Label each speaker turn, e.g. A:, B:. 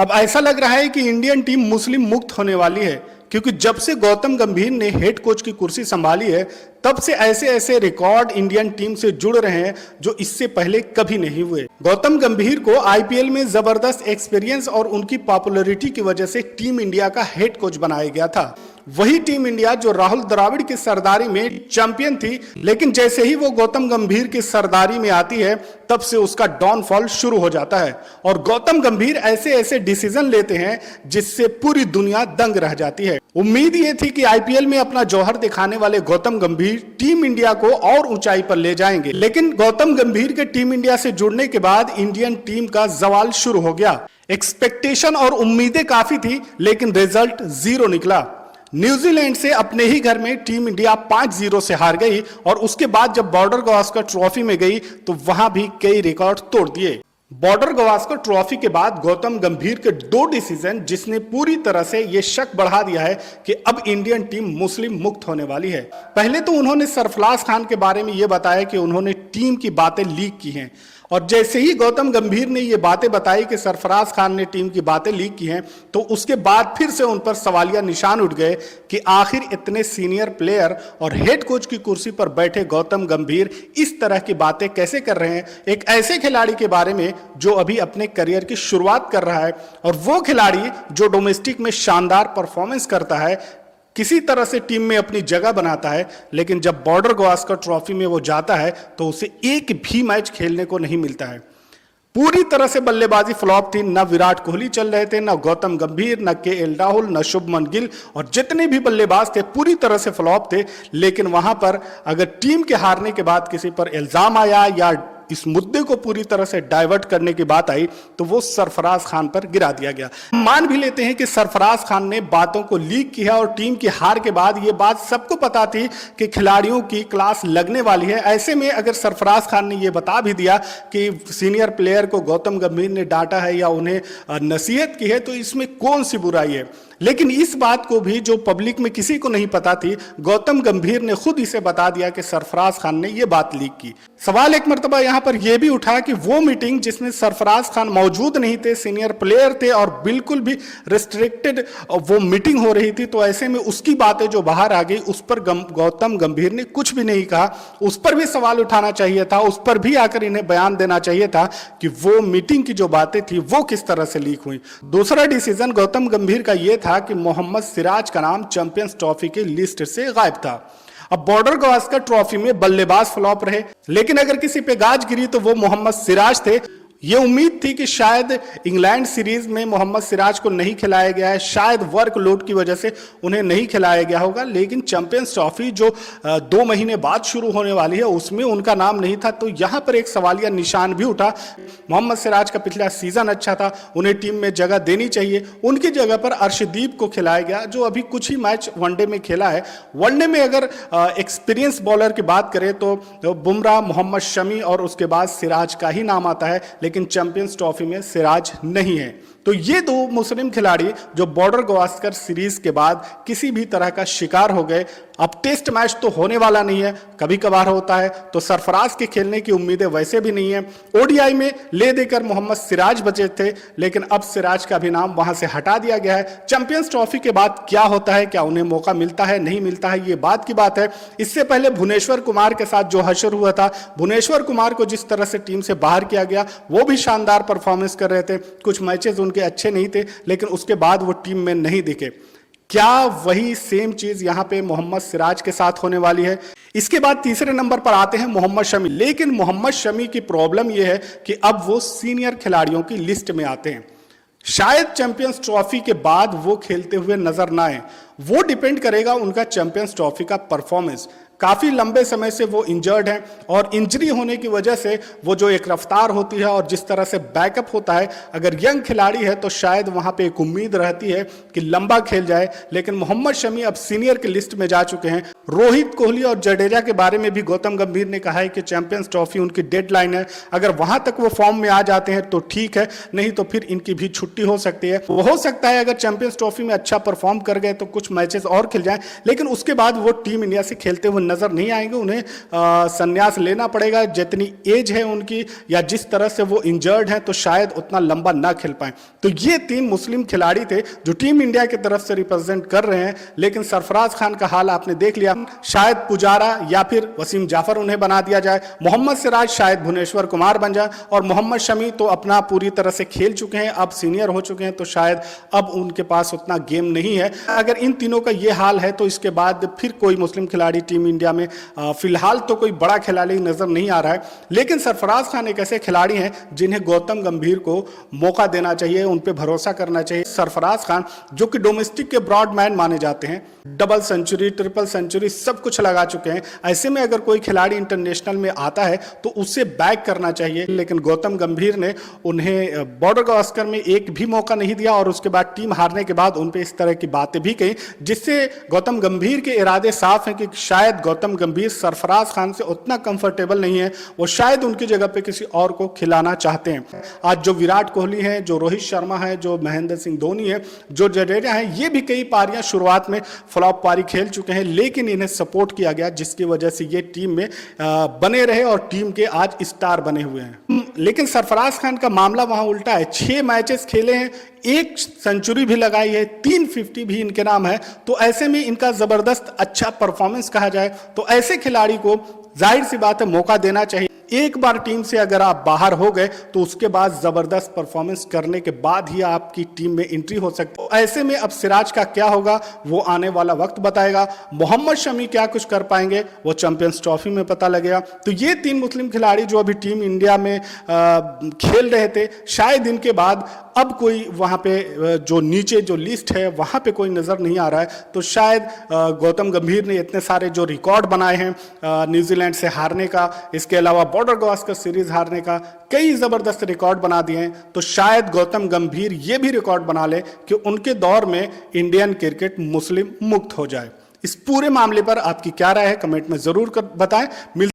A: अब ऐसा लग रहा है कि इंडियन टीम मुस्लिम मुक्त होने वाली है, क्योंकि जब से गौतम गंभीर ने हेड कोच की कुर्सी संभाली है तब से ऐसे ऐसे रिकॉर्ड इंडियन टीम से जुड़ रहे हैं जो इससे पहले कभी नहीं हुए। गौतम गंभीर को आईपीएल में जबरदस्त एक्सपीरियंस और उनकी पॉपुलैरिटी की वजह से टीम इंडिया का हेड कोच बनाया गया था। वही टीम इंडिया जो राहुल द्रविड़ की सरदारी में चैंपियन थी, लेकिन जैसे ही वो गौतम गंभीर की सरदारी में आती है तब से उसका डाउनफॉल शुरू हो जाता है और गौतम गंभीर ऐसे ऐसे डिसीजन लेते हैं जिससे पूरी दुनिया दंग रह जाती है। उम्मीद ये थी कि आईपीएल में अपना जौहर दिखाने वाले गौतम गंभीर टीम इंडिया को और ऊंचाई पर ले जाएंगे, लेकिन गौतम गंभीर के टीम इंडिया से जुड़ने के बाद इंडियन टीम का जवाल शुरू हो गया। एक्सपेक्टेशन और उम्मीदें काफी थी, लेकिन रिजल्ट जीरो निकला। न्यूजीलैंड से अपने ही घर में टीम इंडिया 5-0 से हार गई और उसके बाद जब बॉर्डर गावस्कर ट्रॉफी में गई तो वहां भी कई रिकॉर्ड तोड़ दिए। बॉर्डर गावस्कर ट्रॉफी के बाद गौतम गंभीर के 2 डिसीजन जिसने पूरी तरह से यह शक बढ़ा दिया है कि अब इंडियन टीम मुस्लिम मुक्त होने वाली है। पहले तो उन्होंने सरफराज खान के बारे में यह बताया कि उन्होंने टीम की बातें लीक की हैं, और जैसे ही गौतम गंभीर ने ये बातें बताई कि सरफराज खान ने टीम की बातें लीक की हैं, तो उसके बाद फिर से उन पर सवालिया निशान उठ गए कि आखिर इतने सीनियर प्लेयर और हेड कोच की कुर्सी पर बैठे गौतम गंभीर इस तरह की बातें कैसे कर रहे हैं एक ऐसे खिलाड़ी के बारे में जो अभी अपने करियर की शुरुआत कर रहा है, और वो खिलाड़ी जो डोमेस्टिक में शानदार परफॉर्मेंस करता है, किसी तरह से टीम में अपनी जगह बनाता है, लेकिन जब बॉर्डर गावस्कर ट्रॉफी में वो जाता है तो उसे एक भी मैच खेलने को नहीं मिलता है। पूरी तरह से बल्लेबाजी फ्लॉप थी। न विराट कोहली चल रहे थे, न गौतम गंभीर, न केएल राहुल, न शुभमन गिल, और जितने भी बल्लेबाज थे पूरी तरह से फ्लॉप थे। लेकिन वहां पर अगर टीम के हारने के बाद किसी पर इल्जाम आया या इस मुद्दे को पूरी तरह से डाइवर्ट करने की बात आई तो वो सरफराज खान पर गिरा दिया गया। मान भी लेते हैं कि सरफराज खान ने बातों को लीक किया और टीम की हार के बाद ये बात सबको पता थी कि खिलाड़ियों की क्लास लगने वाली है। ऐसे में अगर सरफराज खान ने यह बता भी दिया कि सीनियर प्लेयर को गौतम गंभीर ने डांटा है या उन्हें नसीहत की है तो इसमें कौन सी बुराई है। लेकिन इस बात को भी जो पब्लिक में किसी को नहीं पता थी, गौतम गंभीर ने खुद इसे बता दिया कि सरफराज खान ने यह बात लीक की। सवाल एक मर्तबा यहां पर यह भी उठा कि वो मीटिंग जिसमें सरफराज खान मौजूद नहीं थे, सीनियर प्लेयर थे और बिल्कुल भी रिस्ट्रिक्टेड वो मीटिंग हो रही थी, तो ऐसे में उसकी बातें जो बाहर आ गई उस पर गौतम गंभीर ने कुछ भी नहीं कहा। उस पर भी सवाल उठाना चाहिए था, उस पर भी आकर इन्हें बयान देना चाहिए था कि वो मीटिंग की जो बातें थी वो किस तरह से लीक हुई। दूसरा डिसीजन गौतम गंभीर का यह था कि मोहम्मद सिराज का नाम चैंपियंस ट्रॉफी की लिस्ट से गायब था। अब बॉर्डर गावस्कर ट्रॉफी में बल्लेबाज फ्लॉप रहे, लेकिन अगर किसी पे गाज गिरी तो वो मोहम्मद सिराज थे। ये उम्मीद थी कि शायद इंग्लैंड सीरीज में मोहम्मद सिराज को नहीं खिलाया गया है, शायद वर्कलोड की वजह से उन्हें नहीं खिलाया गया होगा, लेकिन चैंपियंस ट्रॉफी जो 2 महीने बाद शुरू होने वाली है उसमें उनका नाम नहीं था। तो यहां पर एक सवालिया निशान भी उठा। मोहम्मद सिराज का पिछला सीजन अच्छा था, उन्हें टीम में जगह देनी चाहिए। उनकी जगह पर अर्शदीप को खिलाया गया जो अभी कुछ ही मैच वनडे में खेला है। वनडे में अगर एक्सपीरियंस बॉलर की बात करें तो बुमराह, मोहम्मद शमी और उसके बाद सिराज का ही नाम आता है, लेकिन चैंपियंस ट्रॉफी में सिराज नहीं है। तो ये 2 मुस्लिम खिलाड़ी जो बॉर्डर गावस्कर सीरीज के बाद किसी भी तरह का शिकार हो गए। अब टेस्ट मैच तो होने वाला नहीं है, कभी कभार होता है, तो सरफराज के खेलने की उम्मीदें वैसे भी नहीं है। ओडीआई में ले देकर मोहम्मद सिराज बचे थे, लेकिन अब सिराज का भी नाम वहां से हटा दिया गया है। चैंपियंस ट्रॉफी के बाद क्या होता है, क्या उन्हें मौका मिलता है नहीं मिलता है, ये बात की बात है। इससे पहले भुवनेश्वर कुमार के साथ जो हशर हुआ था, भुवनेश्वर कुमार को जिस तरह से टीम से बाहर किया गया, वो भी शानदार परफॉर्मेंस कर रहे थे। कुछ मैचेस उनके अच्छे नहीं थे, लेकिन उसके बाद वो टीम में नहीं दिखे। क्या वही सेम चीज यहां पे मोहम्मद सिराज के साथ होने वाली है? इसके बाद तीसरे नंबर पर आते हैं मोहम्मद शमी। लेकिन मोहम्मद शमी की प्रॉब्लम यह है कि अब वो सीनियर खिलाड़ियों की लिस्ट में आते हैं। शायद चैंपियंस ट्रॉफी के बाद वो खेलते हुए नजर ना आए। वो डिपेंड करेगा उनका चैंपियंस ट्रॉफी का परफॉर्मेंस। काफी लंबे समय से वो इंजर्ड हैं और इंजरी होने की वजह से वो जो एक रफ्तार होती है और जिस तरह से बैकअप होता है, अगर यंग खिलाड़ी है तो शायद वहां पे एक उम्मीद रहती है कि लंबा खेल जाए। लेकिन मोहम्मद शमी अब सीनियर की लिस्ट में जा चुके हैं। रोहित कोहली और जडेजा के बारे में भी गौतम गंभीर ने कहा है कि चैंपियंस ट्रॉफी उनकी डेडलाइन है, अगर वहां तक वो फॉर्म में आ जाते हैं तो ठीक है, नहीं तो फिर इनकी भी छुट्टी हो सकती है। वो हो सकता है अगर चैंपियंस ट्रॉफी में अच्छा परफॉर्म कर गए तो कुछ मैचेस और खेल जाएं, लेकिन उसके बाद वो टीम इंडिया से खेलते हुए नजर नहीं आएंगे, उन्हें संन्यास लेना पड़ेगा। जितनी एज है उनकी या जिस तरह से वो इंजर्ड हैं तो शायद उतना लंबा ना खेल पाए। तो ये 3 मुस्लिम खिलाड़ी थे जो टीम इंडिया की तरफ से रिप्रेजेंट कर रहे हैं। लेकिन सरफराज खान का हाल आपने देख लिया, शायद पुजारा या फिर वसीम जाफर उन्हें बना दिया जाए, मोहम्मद सिराज शायद भुवनेश्वर कुमार बन जाए, और मोहम्मद शमी तो अपना पूरी तरह से खेल चुके हैं, अब सीनियर हो चुके हैं, तो शायद अब उनके पास उतना गेम नहीं है। अगर इन तीनों का ये हाल है तो इसके बाद फिर कोई मुस्लिम खिलाड़ी टीम इंडिया में फिलहाल तो कोई बड़ा खिलाड़ी नजर नहीं आ रहा है। लेकिन सरफराज खान एक ऐसे खिलाड़ी हैं जिन्हें गौतम गंभीर को मौका देना चाहिए, उन पे भरोसा करना चाहिए। सरफराज खान जो कि डोमेस्टिक के ब्रॉडमैन माने जाते हैं, डबल सेंचुरी, ट्रिपल सेंचुरी सब कुछ लगा चुके हैं। ऐसे में अगर कोई खिलाड़ी इंटरनेशनल में आता है तो उसे बैक करना चाहिए। लेकिन गौतम गंभीर ने उन्हें बॉर्डर गावस्कर में एक भी मौका नहीं दिया, और उसके बाद टीम हारने के बाद उन पे इस तरह की बातें भी कही, जिससे गौतम गंभीर के इरादे साफ हैं कि शायद गौतम गंभीर सरफराज खान से उतना कंफर्टेबल नहीं है, वो शायद उनकी जगह पे किसी और को खिलाना चाहते हैं। आज जो विराट कोहली है, जो रोहित शर्मा है, जो महेंद्र सिंह धोनी है, जो जडेजा है, ये भी कई पारियां शुरुआत में फ्लॉप पारी खेल चुके हैं, लेकिन इन्हें सपोर्ट किया गया जिसकी वजह से ये टीम में बने रहे और टीम के आज स्टार बने हुए हैं। लेकिन सरफराज खान का मामला वहां उल्टा है, 6 मैचेस खेले हैं, 1 सेंचुरी भी लगाई है, 350 भी इनके नाम है। तो ऐसे में इनका जबरदस्त अच्छा परफॉर्मेंस कहा जाए तो ऐसे खिलाड़ी को जाहिर सी बात है मौका देना चाहिए। एक बार टीम से अगर आप बाहर हो गए तो उसके बाद जबरदस्त परफॉर्मेंस करने के बाद ही आपकी टीम में एंट्री हो सकती है। ऐसे में अब सिराज का क्या होगा वो आने वाला वक्त बताएगा। मोहम्मद शमी क्या कुछ कर पाएंगे वो चैंपियंस ट्रॉफी में पता लगेगा। तो ये 3 मुस्लिम खिलाड़ी जो अभी टीम इंडिया में खेल रहे थे, शायद इनके बाद अब कोई वहां पे जो नीचे जो लिस्ट है वहां पे कोई नजर नहीं आ रहा है। तो शायद गौतम गंभीर ने इतने सारे जो रिकॉर्ड बनाए हैं न्यूजीलैंड से हारने का, इसके अलावा बॉर्डर गावस्कर सीरीज हारने का, कई जबरदस्त रिकॉर्ड बना दिए हैं, तो शायद गौतम गंभीर ये भी रिकॉर्ड बना ले कि उनके दौर में इंडियन क्रिकेट मुस्लिम मुक्त हो जाए। इस पूरे मामले पर आपकी क्या राय है कमेंट में जरूर बताएं।